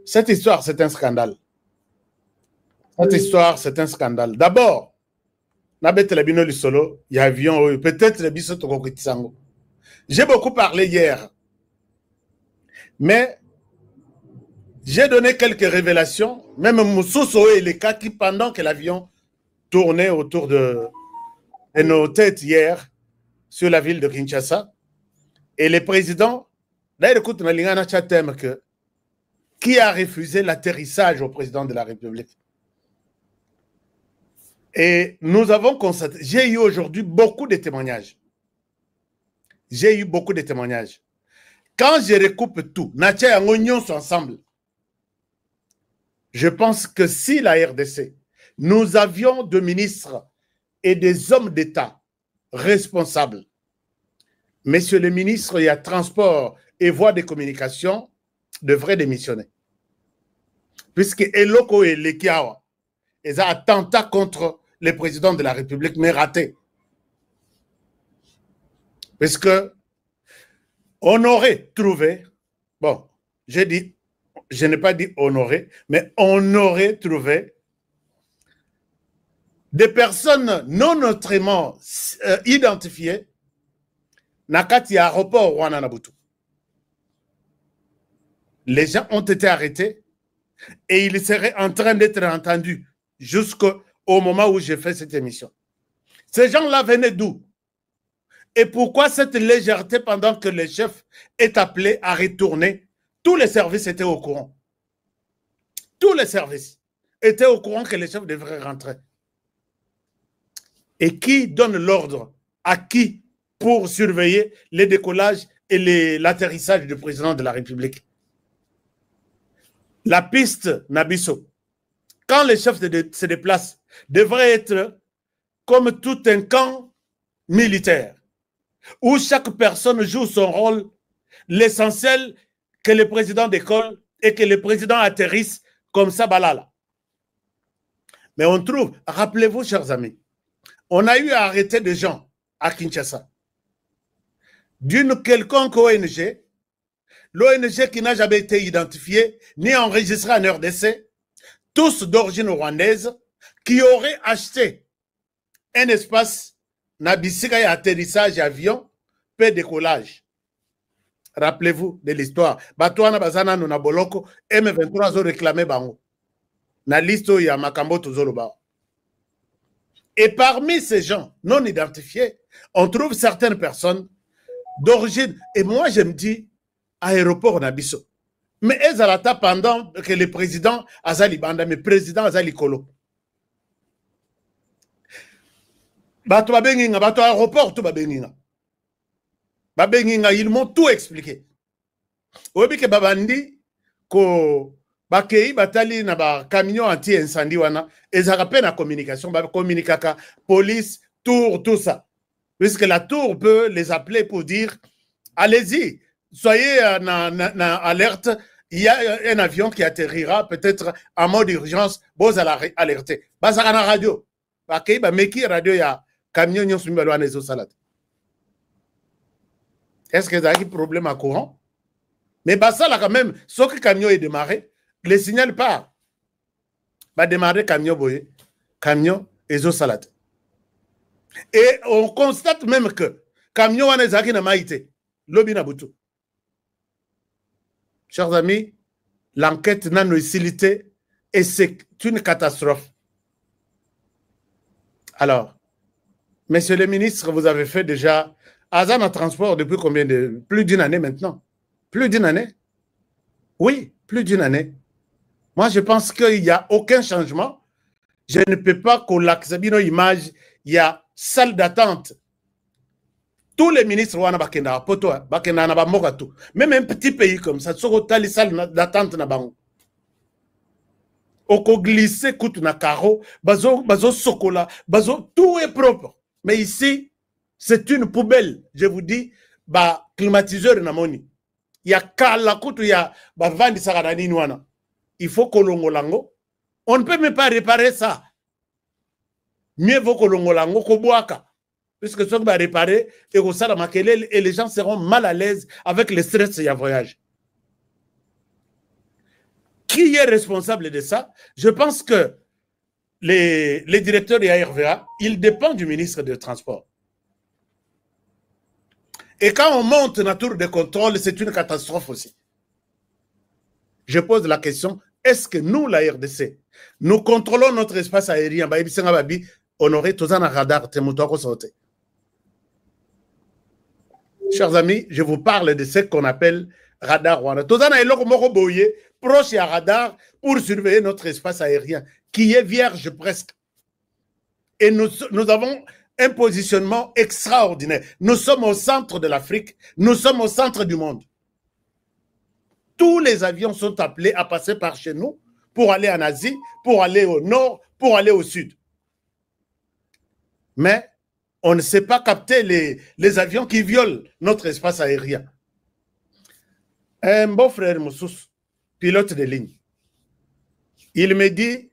Cette histoire, c'est un scandale. Cette histoire, c'est un scandale. D'abord, il y a avion, peut-être j'ai beaucoup parlé hier, mais j'ai donné quelques révélations, même Moussousso et les cas qui, pendant que l'avion tournait autour de nos têtes hier, sur la ville de Kinshasa, et le président, là, écoute, qui a refusé l'atterrissage au président de la République. Et nous avons constaté, j'ai eu aujourd'hui beaucoup de témoignages. J'ai eu beaucoup de témoignages. Quand je recoupe tout, Natia et Ngognon sont ensemble. Je pense que si la RDC, nous avions des ministres et des hommes d'État responsables, Monsieur le ministre, il y a transport et voies de communication devraient démissionner. Puisque Eloko et Lekiawa, ils ont attentat contre le président de la République, mais raté. Puisque on aurait trouvé, bon, j'ai dit, je n'ai pas dit honoré, mais on aurait trouvé des personnes non autrement identifiées Nakati aéroport Rwanda Nabutu. Les gens ont été arrêtés et ils seraient en train d'être entendus jusqu'au moment où j'ai fait cette émission. Ces gens-là venaient d'où? Et pourquoi cette légèreté pendant que le chef est appelé à retourner? Tous les services étaient au courant. Tous les services étaient au courant que le chef devrait rentrer. Et qui donne l'ordre à qui pour surveiller les décollages et l'atterrissage du président de la République? La piste Nabiso, quand le chef se déplace, devrait être comme tout un camp militaire, où chaque personne joue son rôle, l'essentiel que le président décolle et que le président atterrisse comme ça, balala. Mais on trouve, rappelez-vous, chers amis, on a eu à arrêter des gens à Kinshasa d'une quelconque ONG, l'ONG qui n'a jamais été identifiée ni enregistrée en RDC, tous d'origine rwandaise, qui auraient acheté un espace Nabisika et atterrissage avion, peu décollage. Rappelez-vous de l'histoire. Batouana Bazana Nuna Boloko, M23 ont réclamé Bango. Na liste où il y a Makambo Tuzoloba. Et parmi ces gens non identifiés, on trouve certaines personnes d'origine. Et moi, je me dis, aéroport Nabiso. Mais Ezalata, pendant que le président Azali Banda, mais président Azali Kolo. Bato Babenginga, bato aéroport, tout Babenginga. Babenginga, ils m'ont tout expliqué. Obi ke babandi, ko bakei batali na ba camion anti-incendie wana, ezaka pe na communication, ba communicaka, police, tour, tout ça. Puisque la tour peut les appeler pour dire, allez-y, soyez en alerte, il y a un avion qui atterrira peut-être en mode urgence, vous allez alerter. Basaka na radio. Bakei ba meki radio ya camion nyon sumi balwa nezo salade. Est-ce que vous avez un problème à courant? Mais ça là quand même, sauf que le camion est démarré, le signal part. Va démarrer camion boye, camion et eau salade. Et on constate même que camion wana ezaki na maïté, lobi na butu. Chers amis, l'enquête n'a no utilité et c'est une catastrophe. Alors, monsieur le ministre, vous avez fait déjà Azan en transport depuis combien de... Plus d'une année maintenant. Plus d'une année? Oui, plus d'une année. Moi, je pense qu'il n'y a aucun changement. Je ne peux pas collaxer nos images. Il y a salle d'attente. Tous les ministres, même un petit pays comme ça, il y a salle d'attente. Oko glisser coûte na carreau, bazo sokola, tout est propre. Mais ici, c'est une poubelle. Je vous dis, bah climatiseur na moni. Il y a kala kutu ya ba vandi sagadani nwana. Il faut kolongolango. On ne peut même pas réparer ça. Mieux vaut kolongolango koboaka. Puisque ça va réparer et les gens seront mal à l'aise avec le stress et le voyage. Qui est responsable de ça? Je pense que les directeurs de ARVA, ils dépendent du ministre des Transports. Et quand on monte la tour de contrôle, c'est une catastrophe aussi. Je pose la question, est-ce que nous, la RDC, nous contrôlons notre espace aérien? On aurait tous un radar. Chers amis, je vous parle de ce qu'on appelle radar Rwanda. Tous un proche à radar pour surveiller notre espace aérien, qui est vierge presque. Et nous avons un positionnement extraordinaire. Nous sommes au centre de l'Afrique, nous sommes au centre du monde. Tous les avions sont appelés à passer par chez nous pour aller en Asie, pour aller au nord, pour aller au sud. Mais on ne sait pas capter les avions qui violent notre espace aérien. Un beau frère Moussous, pilote de ligne, il me dit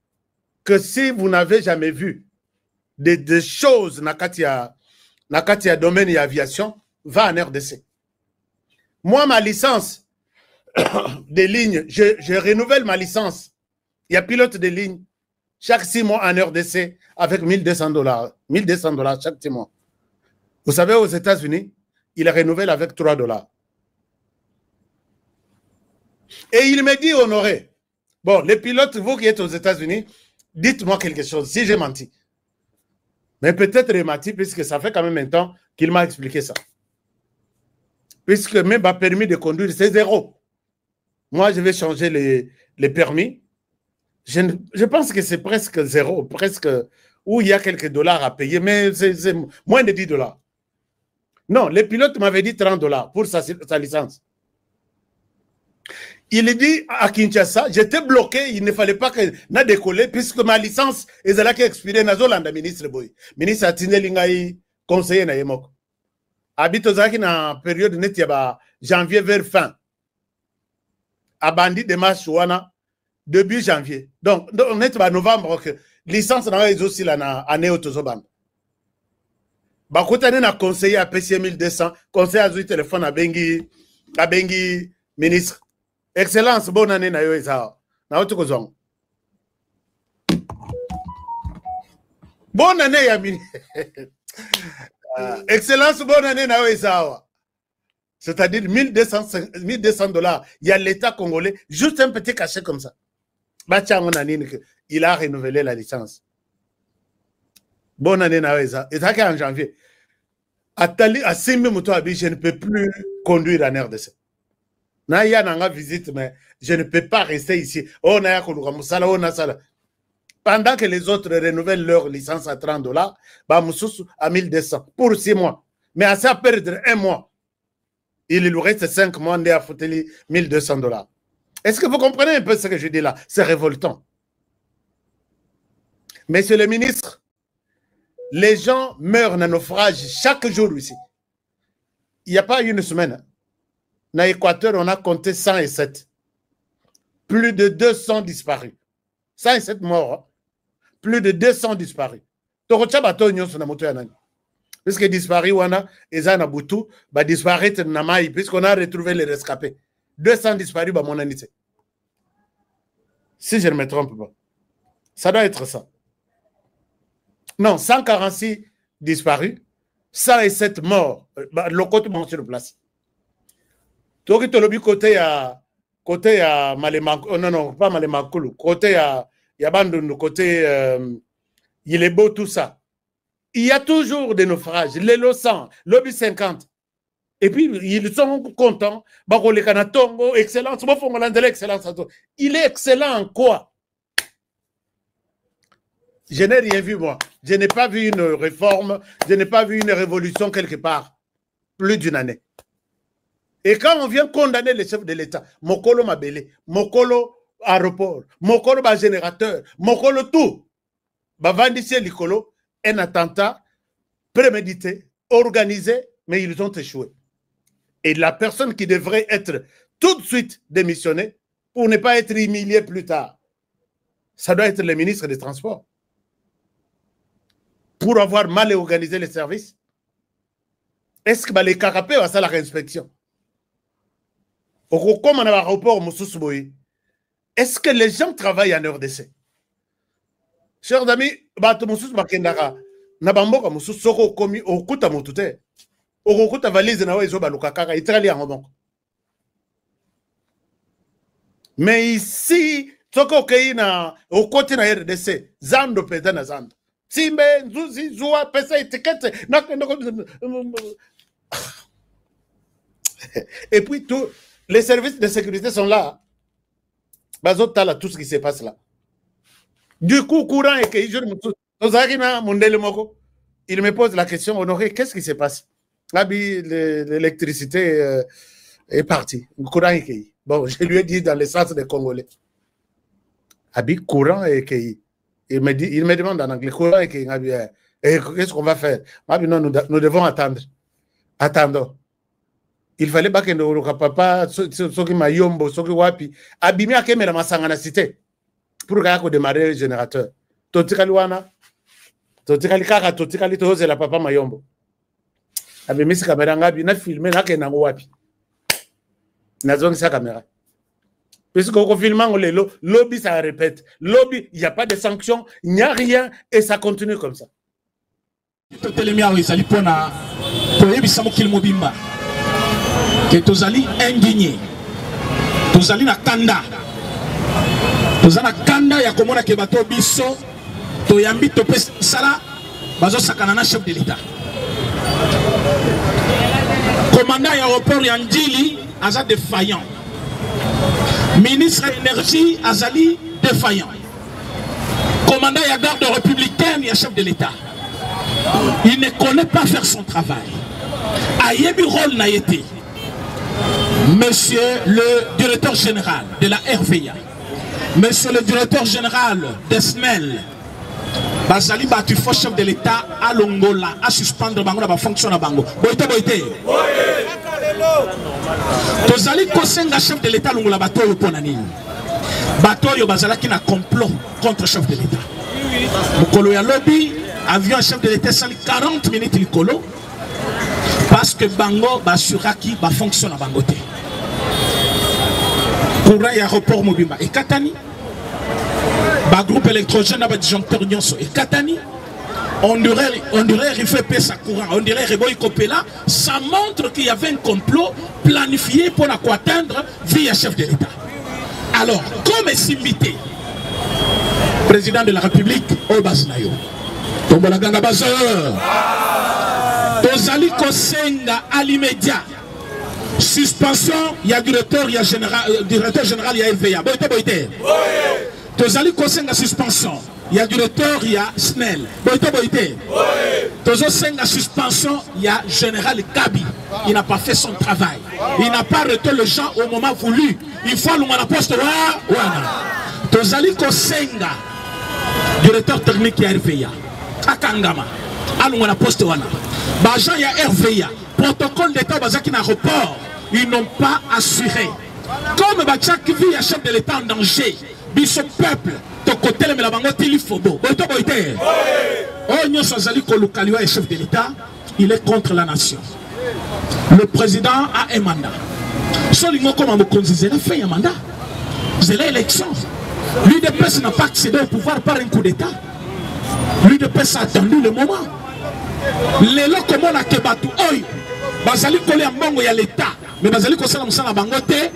que si vous n'avez jamais vu des choses dans le domaine de l'aviation, va en RDC. Moi, ma licence de ligne, je renouvelle ma licence. Il y a pilote de ligne chaque 6 mois en RDC avec $1,200. $1,200 chaque 6 mois. Vous savez, aux États-Unis, il renouvelle avec $3. Et il me dit, Honoré, bon, les pilotes, vous qui êtes aux États-Unis, dites-moi quelque chose, si j'ai menti. Mais peut-être j'ai menti, puisque ça fait quand même un temps qu'il m'a expliqué ça. Puisque même ma permis de conduire, c'est 0. Moi, je vais changer les permis. Je pense que c'est presque 0, presque, où il y a quelques dollars à payer, mais c'est moins de $10. Non, les pilotes m'avaient dit $30 pour sa licence. Il dit à Kinshasa, j'étais bloqué, il ne fallait pas que je décolle, puisque ma licence est là qui expirée dans le ministre Boy. Ministre Atinelingaï, conseiller na yemok. Habite dans la période de janvier vers fin. Abandi démarche wana début janvier. Donc on est en novembre que licence na aussi là na année autozoban. Ba kotane na conseiller à PC 1200, conseiller à téléphone à bengi ministre. Excellence, bonne année na yo eza. Na otu kozong. Bonne année ya Excellence, bonne année na yo eza. C'est-à-dire $1,200. Il y a l'État congolais, juste un petit cachet comme ça. Il a renouvelé la licence. Bonne année na yo eza. Et ça en janvier. À Simbi Moutoabi, je ne peux plus conduire en RDC. Na ya nanga visite, mais je ne peux pas rester ici. Oh, na ya koluka musala, oh na sala. Pendant que les autres renouvellent leur licence à $30, bah Moussous à 1,200 pour 6 mois. Mais à ça perdre 1 mois, il lui reste 5 mois à foutre $1,200. Est-ce que vous comprenez un peu ce que je dis là? C'est révoltant. Monsieur le ministre, les gens meurent dans naufrage chaque jour ici. Il n'y a pas une semaine. Dans l'Équateur, on a compté 107. Plus de 200 disparus. 107 morts. Plus de 200 disparus. Puisque disparu, ils ont aboutu, disparaître puisqu'on a retrouvé les rescapés. 200 disparus, mon année. Si je ne me trompe pas. Ça doit être ça. Non, 146 disparus, 107 morts. Le côté sur place. Côté à Malemakoulou, non, pas Malemakoulou, côté à Yabandounou, côté il est beau tout ça. Il y a toujours des naufrages, les Lossans, lobby 50. Et puis, ils sont contents. Excellence, il est excellent en quoi? Je n'ai rien vu, moi. Je n'ai pas vu une réforme, je n'ai pas vu une révolution quelque part. Plus d'une année. Et quand on vient condamner les chefs de l'État, Mokolo Mabele, Mokolo aéroport, Mokolo générateur, Mokolo tout, Bavandissé Likolo, un attentat prémédité, organisé, mais ils ont échoué. Et la personne qui devrait être tout de suite démissionnée pour ne pas être humiliée plus tard, ça doit être le ministre des Transports. Pour avoir mal organisé les services. Est-ce que les carapés vont faire la réinspection? Comme on a l'aéroport Moussous Boy, est-ce que les gens travaillent en RDC? Chers amis, bato mususu bakendaka na bamboka mususu soko komi okuta mutute. Okuta valise na wezo baluka kaka itrali yango moko. Mais ici, soko kei na okoti na RDC, zando peta na zando. Simbe nzuzi zua pesa étiquette na et puis tous les services de sécurité sont là. Bazota là tout ce qui se passe là. Du coup, courant et que il me pose la question, Honoré, qu'est-ce qui se passe? L'électricité est partie. Courant et que bon, je lui ai dit dans le sens des Congolais. Abi courant et que il me demande en anglais courant et que qu'est-ce qu'on va faire? Non, nous devons attendre. Attendons. Il fallait pas que nous papa soki mayombo soki wapi abimi akemela masanga na cité pour que démarrer le générateur. Totikali wana totikali kaka totikali toze la papa mayombo. Abimi si caméra ngabi na filmer na kena wapi. Na zongi sa caméra. Puisque au filmant le lobby ça répète. Lobby, il n'y a pas de sanctions, il n'y a rien et ça continue comme ça. Que tozali indigné, tozali na kanda, tozana kanda ya komona ke bato biso toyambi tope sala bazo sakana na chef de l'État. Commandant aéroport Yandili aza défaillant, ministre énergie azali défaillant, commandant ya garde républicaine ya chef de l'État. Il ne connaît pas faire son travail. Ayebi rôle na été. Monsieur le directeur général de la RVA, monsieur le directeur général de SNEL, Bazali batu faux chef de l'État à Longola, à suspendre bango la fonction à bango. Boite boite. Tozali kosenga chef de l'État Longola bato yo ponani. Bato yo bazala ki na complot contre chef de l'État. Mokolo ya lobby, avion chef de l'État sali 40 minutes likolo. Parce que bango basura qui ba fonctionne à bangote. Pour l'aéroport Mobimba et Katani, ba groupe électrogène ba disjoncteur nyonso et Katani, on dirait il fait paix sa courant, on dirait Reboy Kopela, ça montre qu'il y avait un complot planifié pour atteindre via chef de l'État. Alors, comme Simbité, président de la République, Obasnayo, Tombola Ganga Bazeur. Tozali Kosenga à l'immédiat. Suspension, il y a directeur général, il y a LVA. Boite boite. Tozali Kosenga suspension. Il y a directeur, il y a SNEL. Boite boite. Tozo Senga suspension, il y a général Kabi. Il n'a pas fait son travail. Il n'a pas arrêté le gens au moment voulu. Il faut la poste wana. Tozali Kosenga, directeur technique, il y a LVA. Akangama. Allons à la poste wana. Bajan ya RVA, protocole d'État bazaki na report, ils n'ont pas assuré. Comme Bachak vit à chef de l'État en danger, biso peuple, to côté le melabango tilifobo. Boito boite. Oh nyo sazali kolukaliwa chef de l'État, il est contre la nation. Le président a un mandat. Solingo comme on considère fait un mandat. C'est l'élection. L'UDPS n'a pas accédé au pouvoir par un coup d'État. L'UDPS a attendu le moment. Les lots comme on a kebatu oy bazali kolé en bango ya l'état mais bazali kosala musala bango te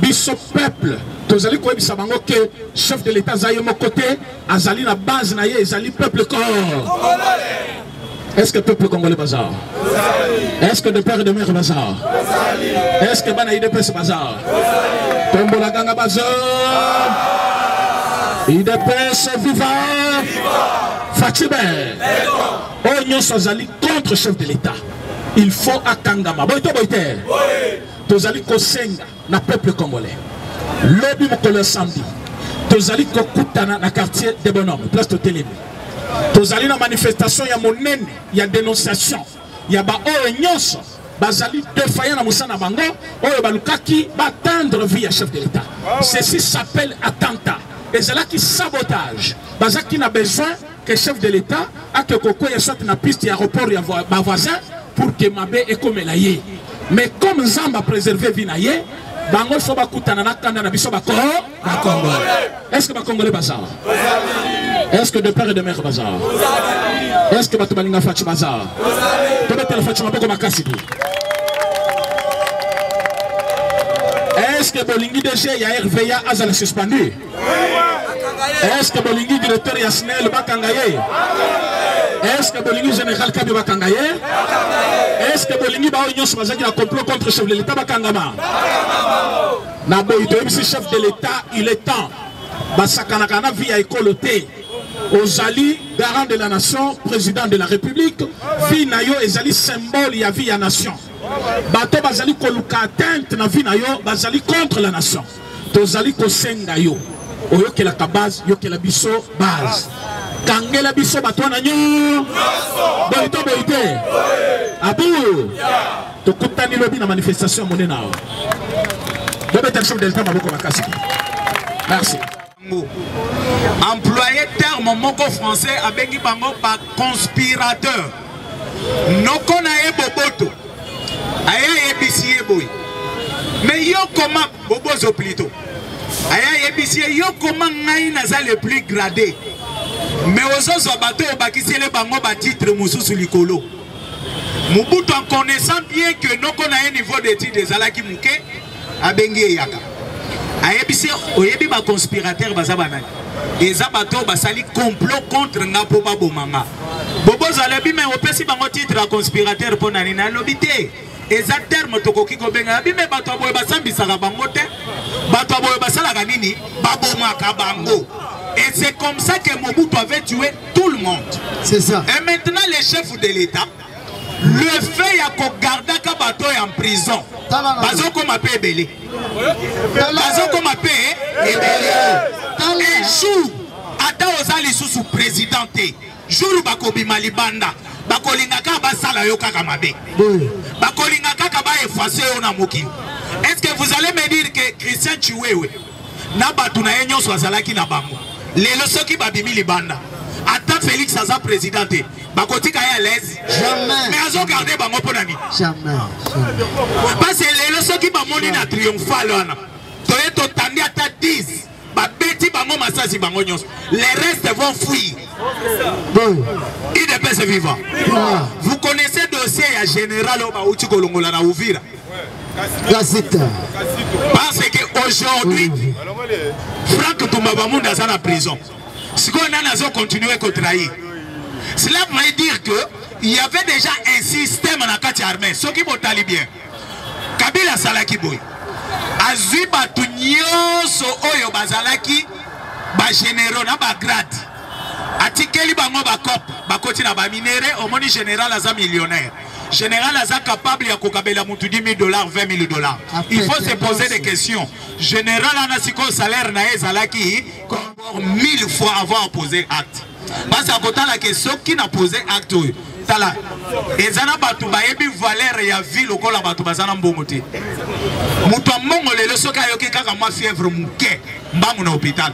biso peuple tozali ko bisa bango que chef de l'état zayo mo côté azali na base na ye ezali peuple congolais. Est-ce que peuple congolais bazar? Est-ce que de père et de mère bazar? Est-ce que bana IDPS bazar? Tombola ganga bazar. IDPS vivant. Fatibé. Oh, nous sommes contre le chef de l'État. Il faut Akangama. Boite boite. Tozali Kosenga, na peuple congolais. Lobby Mokolo samedi. Tozali Kokutana na quartier des bonhommes, place de Télémi. Tozali na manifestation, il y a monene, il y a dénonciation. Il y a ba oh nyonso. Bazali défaillant na Moussa na bango. Oh balukaki ba tendre via chef de l'État. Ceci s'appelle attentat. Et c'est là qui sabotage. Bazaki n'a besoin que chef de l'État a que Koko y soit na piste aéroport ya ba voisin pour que Mabé et comme laye. Mais comme Zamba préservé Vinaye, bango faut ba kutana na kanda na biso ba Congo. Est-ce que les Congolais bazar? Est-ce que de père et de mère bazar? Est-ce que les Batubalinga Fachi bazar? Est-ce que Bolingi DG ya RVA Azal suspendu? Est-ce que Bolingi directeur Yasnel Bakangaye? Est-ce que Bolingi général Kabi Bakangaye? Est-ce que Bolingi Baoignon Smazaki a complot contre le chef de l'État Bakangama? Naboïto, chef de l'État, il est temps. Basakanakana via écoloté. Ozali, garant de la nation, président de la République, vie nayo ezali symbole ya vie ya nation. Bato bazali koluka atteinte na vie nayo, bazali contre la nation. Tozali kosenga yo. Oyoke la base, yoke la biso base. Kangela biso bato na nyo. Boito boite. Abou. Tokutani lobi na manifestation monena. Bobeta chef de l'État maboko makasi. Merci. Employé terme moko français abengi bango ba conspirateur. Noko na ye boboto. Aya yebisiye boy. Mais yo comment bobozo plutôt. Aya yebisiye yo comment ngai naza le plus gradé. Mais ozozo bato bakisele bango ba titre mususu likolo. Mobutu en connaissant bien que noko na un niveau d'études des alaki muke abengi yaka. Ayebisi oyebi ba conspirateur bazabana. Eza bato basali complot contre ngapo babomanga. Bobo zalebi mais opesi bango titre à conspirateur pona nina lobité. Eza terme tokoki ko benga bi me bato boye basambisa ka bango te. Bato boye basala ka nini babomaka bango. Et c'est comme ça que Mobutu avait tué tout le monde. C'est ça. Et maintenant les chefs de l'État le fait ya ko garda ka bato en prison. Bazo ko mape belé. Bazo ko mape ebelé. Un jour ata ozali sous présidenté. Jour bakobi malibanda. Bakolingaka basala yo kaka mabe. Bakolingaka ka ba effacer yo na mokili. Est-ce que vous allez me dire que Christian Chiwewe na batu na enyo swazalaki na bango. Lelo soki babimi libanda. Ata Félix aza présidenté. Bakotika ya l'aise. Jamais. Mais azo garder bango ponani. Jamais. Parce que les gens qui bamoni na triomphal wana. Toye to tandi ata 10. Ba beti bango masasi bango nyos. Les restes vont fuir. Bon. IDPS vivant. Vous connaissez le dossier ya général Oba Uchi Kolongola na Uvira. Parce que aujourd'hui Franck Toumabamunda est en prison. Si on a continué à trahir. Cela veut dire qu'il y avait déjà un système dans la carte armée. Ce qui est talibien. Kabila Salaki Boy. Azui Batunyo so Oyo Bazalaki. Ba généraux na ba grade. Atikeli bango ba cop. Ba koti na ba minéré. Au moins général aza millionnaire. Général aza capable ya kokabela mutu $10 000, $20 000. Il faut se poser des questions. Général anasiko salaire na ezalaki comme 1000 fois avant poser acte. Parce que la question qui n'a posé acte. Tala. Ezana batu bayebi valeur ya vie lokola batu bazana mbongote. Mutu mbongo lelo soka yoki kaka ma fièvre muke mbangu na hôpital.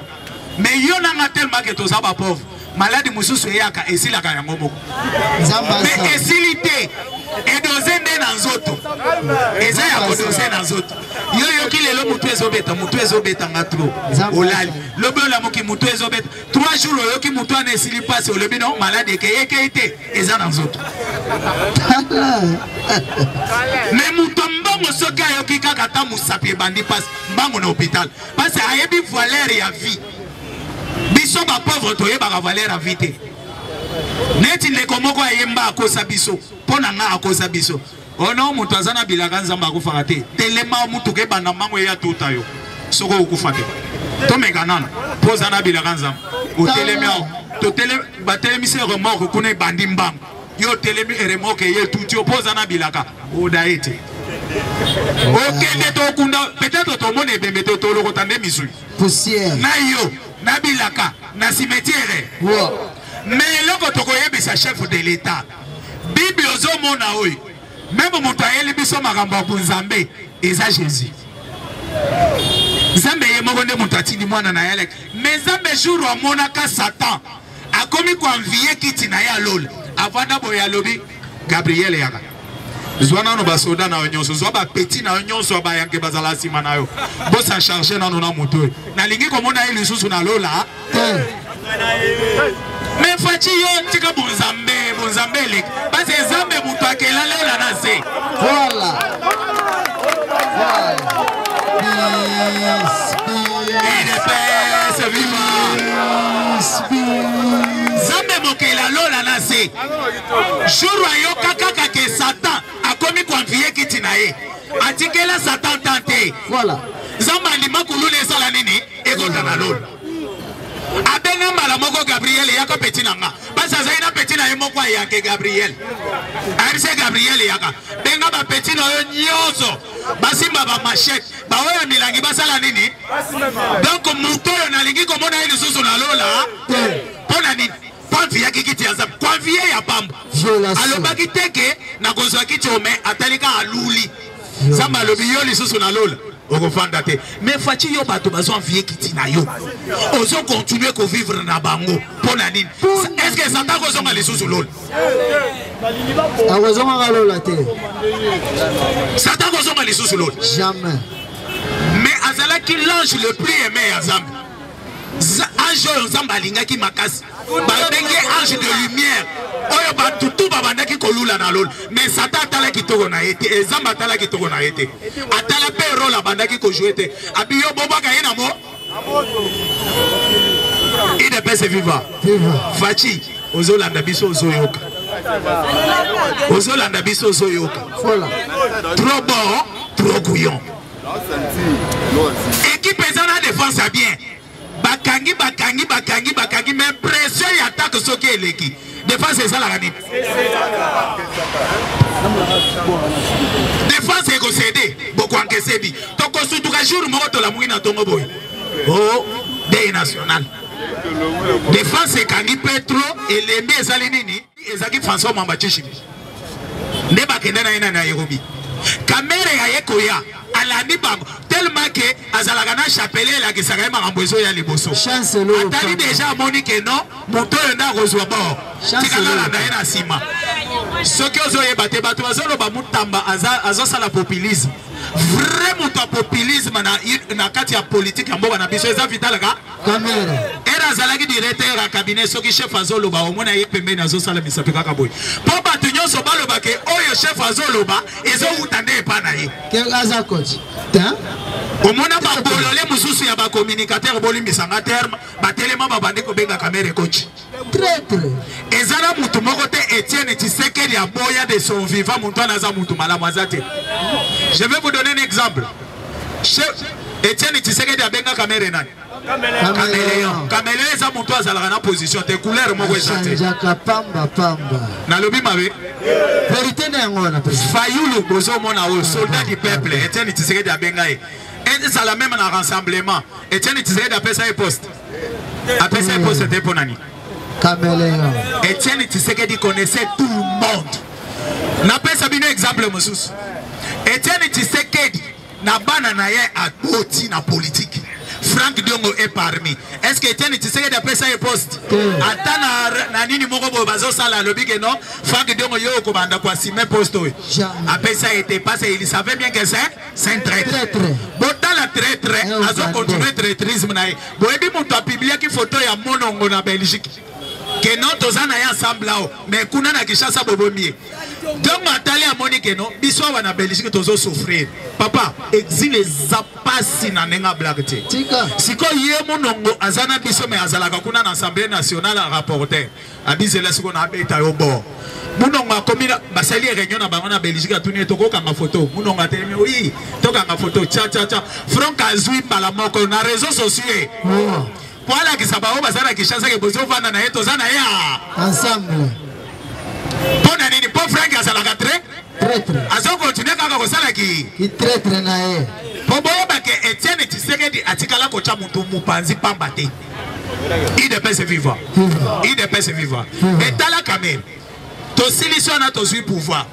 Mais yo na tellement que to saba pauvre. Maladi mususu yaka esila ka yango moko. Mais esilité et dozende na nzoto. Eza ya ko doze na nzoto. Yo yoki lelo mutu ezobeta ngatro. Olali. Lobo la moki mutu ezobeta. 3 jours yoki mutu ana esili passe au lobi non malade ke ete eza na nzoto. Mais mutu mbongo soka yoki kaka ta musapi bandi passe mbango na hôpital. Parce que ayebi valeur ya vie. Biso ba pauvre toye ba valeur à vite. Neti ndeko moko ayemba akosa biso. Pona nga akosa biso. Ono mutu azana bilaka nzamba akufaka te. Telema mutu ke bana mango ya tuta yo. Soko ukufa te. To mekanana. Poza na bilaka nzamba. O telemi ao. To tele ba telemi se remorque kune bandi mbango. Yo telemi remorque ye tuti opoza na bilaka. O daete. Okende to kunda peut-être to mone bembe to to loko tande misui. Poussière. Na yo na bilaka na cimetière. Mais loko to koyebisa chef de l'État. Bible ozomona oyi. Même moto ayeli biso makambo ku Nzambe eza Jésus. Nzambe ye moko nde moto atindi mwana na yelek. Mais Nzambe jour omonaka Satan akomi ko envier kiti na ya lol. Avant d'abord ya lobi Gabriel yaka. Zwana no basoda na nyonso zo ba petit na nyonso ba yanke bazala sima na yo. Bo sa charger na na moto. Na lingi komona ile susu na lola. Mais Fachi yo tika bonzambe le. Parce que zambe mutu akela lola na se. Voilà. Zambe mokela lola na se. Jour ayo kaka ke Satan a commis confier kiti na ye. Atikela Satan tante. Voilà. Zamba ndima kulule sala nini ekota na lola. Abenga mala moko Gabriel yaka petit nanga. Basa zaina petit na yemo kwa yake Gabriel. Arise Gabriel yaka. Benga ba petit na yo nyozo. Basimba ba machette. Ba oya milangi basala nini? Donc mutoyo na lingi komona ile susu na lola. Pona nini? Confier kiti ya zam. Confier ya pamba. Alobaki teke na kozwa kichome atalika aluli. Zamba lobi yo li susu na lola. Te. Mais Fachi yo bato bazo envier kiti na yo. Ozo continuer ko vivre na bango. Pona nini? Est-ce que Satan ko zonga les sous lol? Awazonga lola te. Satan ko zonga les sous lol. Jamais. Mais azala ki l'ange le plus aimé à Zambie. Ange Zamba linga ki makasi. Ba benge ange de lumière. Oyo ba tutu ba banda ki kolula na lol. Mais Satan atala ki toko na yete. Et Zamba atala ki toko na yete. Atala pe rôle banda ki ko jouer te. Abi yo boba ka yena mo. Il ne peut se vivre. Fachi ozolanda biso ozoyoka. Ozolanda biso ozoyoka. Voilà. Trop bon, trop couillon. Équipe ezana défense à bien. Bakangi, mais pression et attaque ce qui est l'équipe. Défense c'est ça la ranite. Défense c'est qu'on cédé, beaucoup en kesebi. Donc on se trouve à jour mort la mouine à ton boy. Oh, des national. Défense c'est Kangi Petro et les mets Salinini et Zaki François Mambachichimi. Neba Kenana et Nairobi. Caméra ya Yekoya. Alani bango tellement que azalagana chapelet la kisaka marambozo ya liboso chance lo atali déjà monique non moto yenda rozwa bo tikala na ina sima soki ozoye bate bato bazolo ba mutamba azo sala populisme vraiment ta populisme na kati ya politique ya mboka na biso eza vital ka caméra era zalaki directeur ya cabinet soki chef azolo ba omona ye pembe na zo sala misape kaka boy po bato nyonso baloba ke oyo chef azolo ba ezo utande pa na ye ke aza coach ta omona ba bolole mususu ya ba communicateur bolimbisanga terme batelema babande ko benga caméra coach traître ezala mutu moko te Etienne Tshisekedi ya boya de son vivant mutu anaza mutu malamu azate. Je vais vous donner un exemple. Etienne Tshisekedi a benga caméra nani? Caméléon. Caméléon eza mutu azalaka na position te couleur moko ezate. Jaka pamba. Na lobi mabe. Vérité na ngona président. Fayulu bozo mona o soldat du peuple. Etienne Tshisekedi a benga e. Et ça la même na rassemblement. Etienne Tshisekedi a fait ça poste. Après ça poste te ponani. Caméléon. Etienne Tshisekedi connaissait tout le monde. N'a pas ça un exemple monsieur. Etienne Tshisekedi na bana na ye a boti na politique. Franck Diongo est parmi. Est-ce que Etienne Tshisekedi a fait ça poste? Atana na nini moko bo bazo sala lobi que non. Franck Diongo yo ko banda kwa sime poste. Après ça était passé, il savait bien que c'est un traître. Bota la traître, azo continuer traîtrisme na ye. Boebi mutu a publié ki photo ya monongo na Belgique. Que non tozana ya ensemble là mais kuna na Kinshasa bobomier. Donc atali amoni que non biso wana Belgique tozo souffrir. Papa, exil zapasi na nenga blagte. Siko ye monongo azana biso me azalaka kuna na Assemblée nationale à rapporter. Abizela siko na beta yo bo. Monongo akomina basali réunion na bango na Belgique atuni toko kanga photo. Monongo atelemi oui, toka kanga photo cha. Franck azui bala moko na réseaux sociaux. Voilà qui s'abat au bazar à Kinshasa que bozo vana na eto zana ya ensemble. Pona nini po Frank azalaka traître. Azo continuer kaka ko sala ki traître na ye. Po boyo ba ke Etienne Tshisekedi atikala ko cha mutu mupanzi pamba te. Il ne peut se vivre. Et dans la caméra, to solution na to sui pouvoir.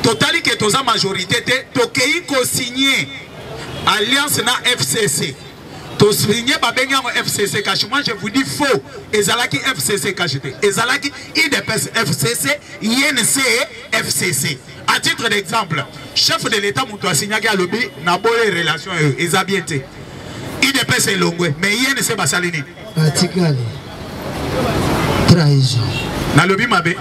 Totali que toza majorité te to kei ko signer alliance na FCC. FCC caché. Moi je vous dis faux. Ezalaki FCC caché. Ezalaki IDPS FCC, INC FCC. À titre d'exemple, chef de l'État Moutou a signé à lobby n'a pas les relations ezabiété. IDPS est longwe, mais INC Basalini. Batikali. Trahison. Na lobby mabe.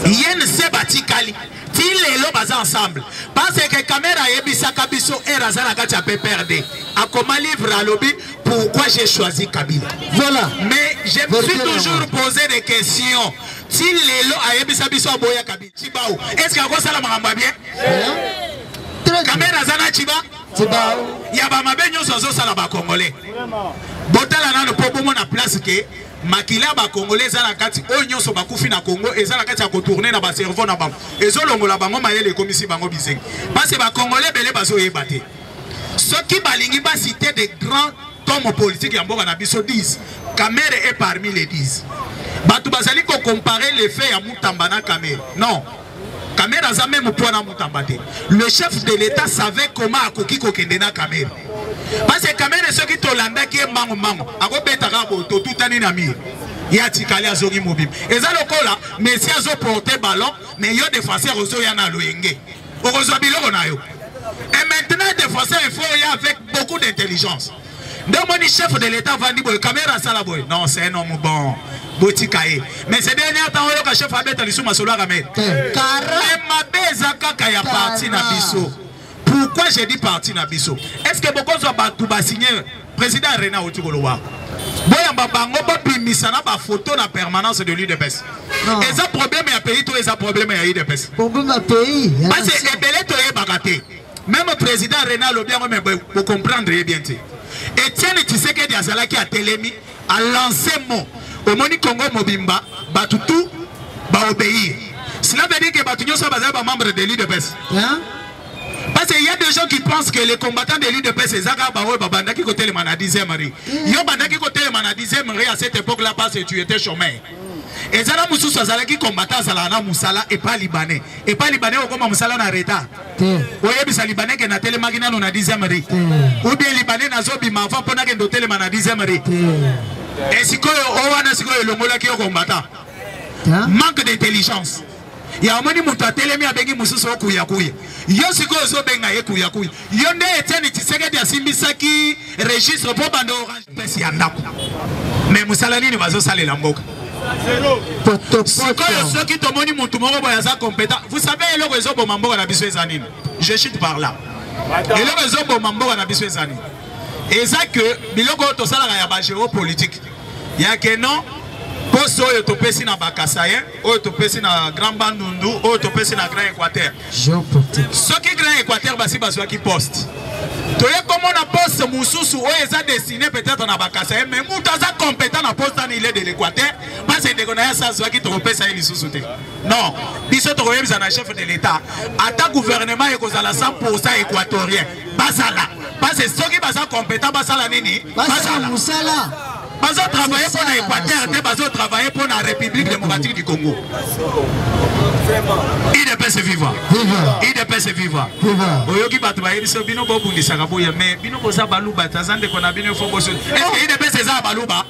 INC Batikali. Ils les baza ensemble. Parce que caméra ebisa kabiso erazana katia PPRD. A comment livre à lobby pourquoi j'ai choisi Kabila. Voilà. Mais je me suis toujours posé des questions. Si les lots a ebisa biso aboya Kabila. Chibao. Est-ce qu'il y a ça la maramba bien? Caméra zana chiba. Chibao. Yaba mabenyo sozo sala ba Congolais. Botala na no popo na place que makila ba Congolais za na kati onyo so bakufi na Congo eza na kati ya kotourner na ba cerveau na bango ezolongola bango mayele komisi bango bisengi parce que ba Congolais belé bazo yebate ceux qui balingi ba citer des grands hommes politiques ya mboka na biso 10 Kamere est parmi les 10 batu bazali ko comparer les faits ya Mutamba na Kamere non Kamere a même point na Mutamba te le chef de l'État savait comment akoki kokende na Kamere. Parce que quand même ceux qui t'olanda qui est mango à quoi bête tout année nami y a tikali à zori mobile et ça le cola mais si azo porter ballon mais yo défenseur ozo yana loyenge ozo biloko na yo et maintenant défenseur il faut y avec beaucoup d'intelligence donc mon chef de l'État va dire caméra ça la boy non c'est un homme bon botikaye mais c'est dernier temps le chef abeta lisuma solo ramé car ma beza kaka ya parti na biso. Pourquoi j'ai dit parti Nabiso? Est-ce que beaucoup de signé président Rena Otigolowa? Boyamba bango ba pimisana ba photo na permanence de l'UDPS. Et ça problème ya pays tout et ça problème ya UDPS. Problème à pays. Parce que ebele to e bagaté. Même président Rena lo bien mais pour comprendre bien té. Etienne Tshisekedi azalaki a Telemi a lancé mot au moni Congo Mobimba batutu ba obéir. Cela veut dire que batunyo so bazaba membre de l'UDPS. Hein? Parce qu'il y a des gens qui pensent que les combattants de l'UDPS, c'est Zaka Baroy Babanda qui côté le mana 10e mari. Yo Banda qui côté le mana 10e mari à cette époque-là parce que tu étais chômeur. Et Zala Moussou Sazala qui combattant Zalana Moussala et pas libanais. Et pas libanais au comme Moussala na retard. Oye bisa libanais qui na télé magina na 10e mari. Ou bien libanais na zobi ma fa pona que ndotele mana 10e mari. Et si ko owana si ko le ngola qui combattant. Manque d'intelligence. Il y a un moment où tu as télémi avec Moussou Kuya Kuya. Yosiko Zobenga et Kuya Kuya. Yonde Etienne Tshisekedi a Simbisaki registre pour Bando Orange Pesi Yandako. Mais Moussalani ne va pas saler la mboka. Ceux qui t'ont dit que compétent. Vous savez, le réseau pour Mambo na biso ezanine. Je chute par là. Et le réseau pour Mambo na biso ezanine. Et ça que biloko to sala ya ba géopolitique. Il y a que non. Poste oyo topesi na Bakasayen, oyo topesi na Grand Bandundu, oyo topesi na Grand Équateur. Ce qui Grand Équateur basi bazwa ki poste. Toye comment na poste mususu oyo eza destiné peut-être na Bakasayen, mais mutaza compétent na poste na ile de l'Équateur, parce que de connaya ça zwa ki topesa ili susu te. Non, biso toyebisa na chef de l'État, ata gouvernement ekozala 100% équatorien. Basala. Parce que ceux qui baza compétent basala nini? Basala musala. Ils ont travaillé pour l'Équateur, ils ont travaillé pour la République démocratique du Congo. IDPS vivant. IDPS vivant. Oyoki batwaye biso bino bo bundisa kaboya mais bino boza baluba tazande kona bino fo boso. Est-ce que IDPS eza baluba?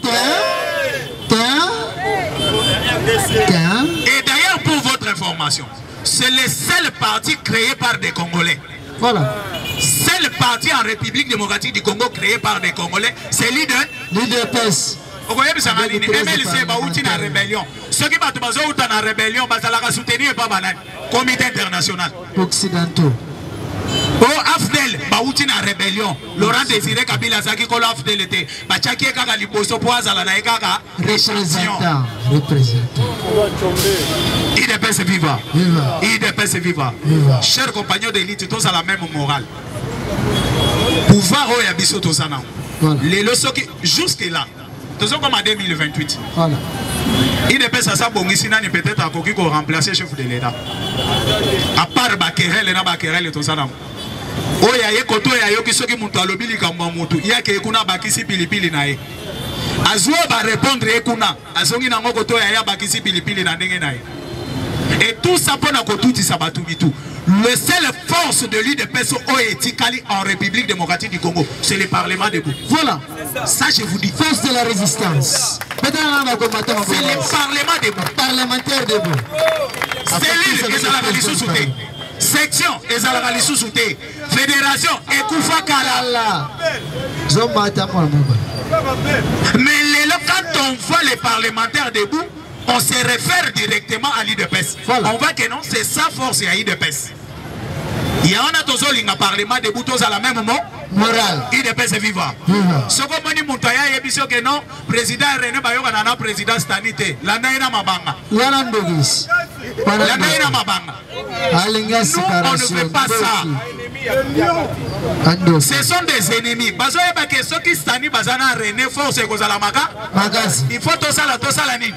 Et d'ailleurs pour votre information, c'est le seul parti créé par des Congolais. Voilà. C'est le parti en République démocratique du Congo créé par des Congolais. C'est l'UDPS. Vous voyez, ça va dire MLC va outil la rébellion. Ceux qui battent la rébellion, ils soutenir pas banane. Comité international. Occidentaux. Oh, Afdel, Baouti na rébellion. Laurent Désiré Kabila Zaki Kolo Afdel était. Bachaki Kaka Liposo Poazala na Ekaka. Représentant. IDPS viva. IDPS viva. Chers compagnons d'élite, tous à la même morale. Pouvoir au Yabiso Tosana. Les leçons qui, jusque là, tous comme en 2028. Voilà. IDPS à sa bongisina ni peut-être à Koki pour remplacer le chef de l'État. À part Bakerel et Nabakerel et Tosana. Oh ya ye koto ya yo kisoki muntu alobili kamba mutu ya ke kuna bakisi pilipili na ye azwa ba répondre ekuna azongi na ngoko to ya bakisi pilipili na ndenge na ye et tout ça pona ko tuti sa batu bitu Le seule force de l'UDPS en République démocratique du Congo, c'est le Parlement debout. Voilà. Ça, je vous dis. Force de la résistance. C'est le Parlement debout. Parlementaire debout. Cellule, Ezalaka Lissou-Souté. Section, Ezalaka Lissou-Souté. Fédération, Ekoufa Kala. Mais quand on voit les parlementaires debout, on se réfère directement à l'UDPS. Voilà. On voit que non, c'est sa force à l'UDPS. Il y a un parlement debout tous à la même moment. Moral. UDPS est vivant. Ce qu'on m'a dit, que non, président René Bayoga n'a président Stanité. La naïna mabanga. La naïna mabanga. Nous, on ne fait pas ça. Ce sont des ennemis. Parce que ceux qui stani bazana René force et Kozalamaga, il faut tout ça la nid.